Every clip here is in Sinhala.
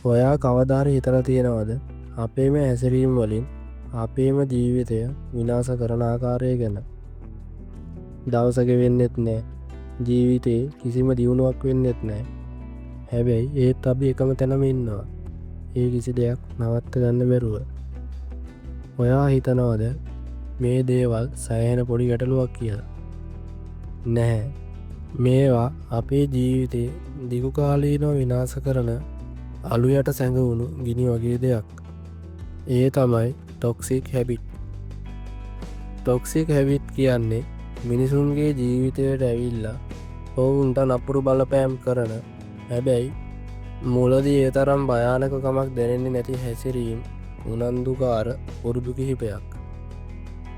ඔයා කවදාහරි හිතලා තියෙනවද අපේම හැසිරීම් වලින් අපේම ජීවිතය විනාශ කරන ආකාරය ගැන? දවසක වෙන්නෙත් නෑ. ජීවිතේ කිසිම දියුණුවක් වෙන්නෙත් නෑ. හැබැයි ඒත් අපි එකම තැනම ඉන්නවා. ඒ කිසි දෙයක් නවත්ත ගන්න බැරුව. ඔයා හිතනවද මේ දේවල් සෑහෙන පොඩි ගැටලුවක් කියලා? නැහැ. මේවා අපේ ජීවිතේ දිගු කාලීනව විනාශ කරන අලු යට සැඟවුණු ගිනි වගේ දෙයක්. ඒ තමයි ටොක්සික් හැබිට්. ටොක්සික් හැබිට් කියන්නේ මිනිසුන්ගේ ජීවිතයට ඇවිල්ලා ඔවුන්ට නපුරු බලපෑම් කරන, හැබැයි මුලදී ඒ තරම් භයානකකමක් දැනෙන්නේ නැති හැසිරීම් උනන්දුකාර පුරුදු කිහිපයක්.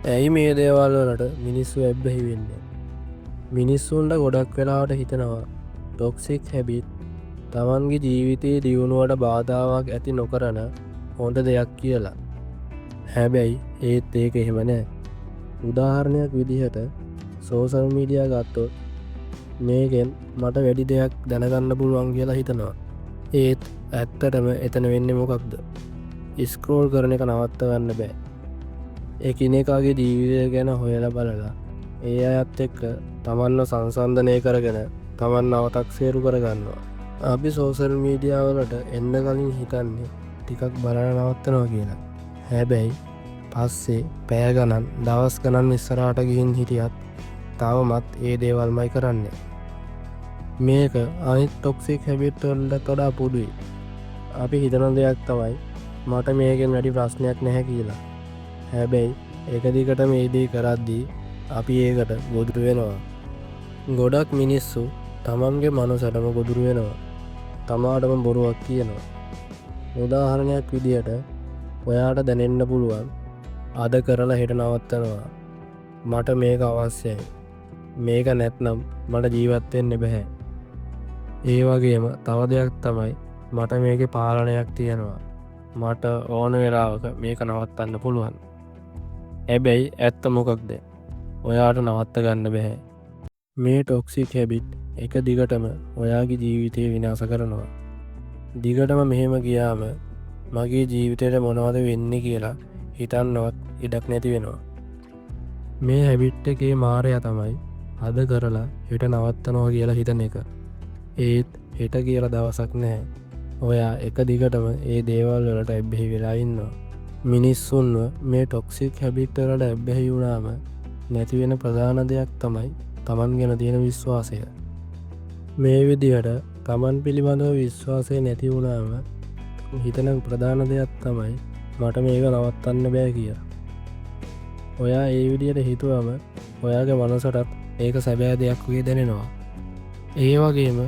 ඇයි මේ දේවල් වලට මිනිස්සු ඇබ්බැහි වෙන්නේ? මිනිස්සුන්ට ගොඩක් වෙලාවට හිතනවා ටොක්සික් හැබිට් තමන්ගේ ජීවිතයේ දියුණුවට බාධාවක් ඇති නොකරන හොඳ දෙයක් කියලා. හැබැයි ඒත් ඒක එහෙම නෑ. උදාහරණයක් විදිහට සෝෂල් මීඩියා ගත්තොත් මේකෙන් මට වැඩි දෙයක් දැනගන්න පුළුවන් කියලා හිතනවා. ඒත් ඇත්තටම එතන වෙන්නේ මොකක්ද? ස්ක්‍රෝල් කරන එක නවත්ත ගන්න බෑ. එකිනෙකාගේ ජීවිතය ගැන හොයලා බලලා ඒ අයත් එක්ක තමන්ව සංසන්ධනය කරගෙන තමන් නවතක්සේරු කරගන්නවා. අපි සෝෂල් මීඩියා වලට එන්න කලින් හිතන්නේ ටිකක් බලන නවත්තනවා කියලා. හැබැයි පස්සේ පැය ගණන් දවස් ගණන් ඉස්සරහට ගිහින් හිටියත් තවමත් ඒ දේවල්මයි කරන්නේ. මේක අනිත් ටොක්සික් හැබිට් වලට වඩා පොදුයි. අපි හිතන දෙයක් තමයි මට මේකෙන් වැඩි ප්‍රශ්නයක් නැහැ කියලා. හැබැයි එක දිගට මේ දේ කරද්දී අපි ඒකට ගොදුරු වෙනවා. ගොඩක් මිනිස්සු තමන්ගේ මනසටම ගොදුරු වෙනවා. තමාටම බොරුවක් කියනවා. උදාහරණයක් විදියට ඔයාට දැනෙන්න පුළුවන් අද කරලා හෙට නවත්තනවා. මට මේක අවශ්‍යයි. මේක නැත්නම් මට ජීවත් වෙන්න බැහැ. ඒ වගේම තව දෙයක් තමයි මට මේකේ පාලනයක් තියෙනවා. මට ඕන වෙලාවක මේක නවත්තන්න පුළුවන්. හැබැයි ඇත්ත මොකක්ද? ඔයාට නවත්ත ගන්න බැහැ. මේ ටොක්සික් හැබිට් එක දිගටම ඔයාගේ ජීවිතය විනාශ කරනවා. දිගටම මෙහෙම ගියාම මගේ ජීවිතයට මොනවද වෙන්නේ කියලා හිතන්නවත් ඉඩක් නැති වෙනවා. මේ හැබිට් එකේ මාරය තමයි අද කරලා හෙට නවත්තනවා කියලා හිතන එක. ඒත් හෙට කියලා දවසක් නැහැ. ඔයා එක දිගටම ඒ දේවල් වලට ඇබ්බැහි වෙලා ඉන්නවා. මිනිස්සුන්ව මේ ටොක්සික් හැබිට් වලට ඇබ්බැහි වුණාම නැති වෙන ප්‍රධාන දෙයක් තමයි තමන් ගැන තියෙන විශ්වාසය. මේ විදිහට තමන් පිළිබඳව විශ්වාසය නැති වුණාම හිතන ප්‍රධාන දෙයක් තමයි මට මේක නවත්තන්න බෑ කිය. ඔයා ඒ විදිහට හිතුවම ඔයාගේ මනසටත් ඒක සැබෑ දෙයක් වගේ දැනෙනවා. ඒ වගේම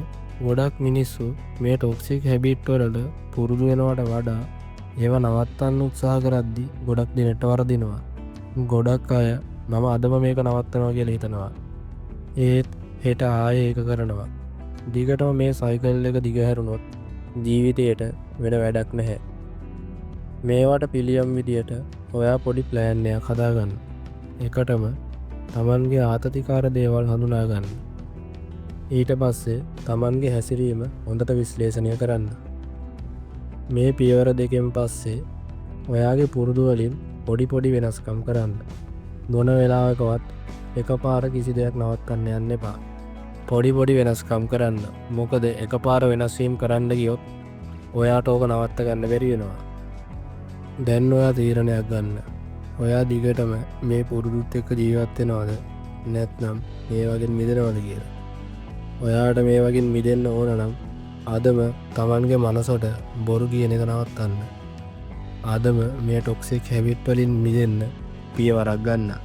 ගොඩක් මිනිස්සු මේ ටොක්සික් හැබිට් වලට පුරුදු වෙනවට වඩා ඒව නවත්තන්න උත්සාහ කරද්දී ගොඩක් දිනට වරදිනවා. ගොඩක් අය මම අදම මේක නවත්තනවා කියලා හිතනවා. ඒත් හෙට ආයේ ඒක කරනවා. දිගටම මේ සයිකල් එක දිගහැරුණොත් ජීවිතයට වෙන වැඩක් නැහැ. මේවට පිළියම් විදියට ඔයා පොඩි ප්ලෑන් එකක් හදාගන්න. එකටම තමන්ගේ ආතතිකාර දේවල් හඳුනා ගන්න. ඊට පස්සේ තමන්ගේ හැසිරීම හොඳට විශ්ලේෂණය කරන්න. මේ පියවර දෙකෙන් පස්සේ ඔයාගේ පුරුදු වලින් පොඩි වෙනස්කම් කරන්න. මොන වෙලාවකවත් එකපාර කිසි දෙයක් නවත්තන්න යන්න එපා. පොඩි වෙනස්කම් කරන්න. මොකද එකපාර වෙනස් වීම කරන්න ගියොත් ඔයාට ඕක නවත්ත ගන්න බැරි වෙනවා. දැන් ඔයා තීරණයක් ගන්න. ඔයා දිගටම මේ පුරුදුත් එක්ක ජීවත් වෙනවද නැත්නම් මේ වගේ මිදෙනවද කියලා. ඔයාට මේ වගේ මිදෙන්න ඕන නම් අදම තමන්ගේ මනසට බොරු කියන එක නවත්තන්න. අදම මේ ටොක්සික් හැබිට් වලින් මිදෙන්න පියවරක් ගන්න.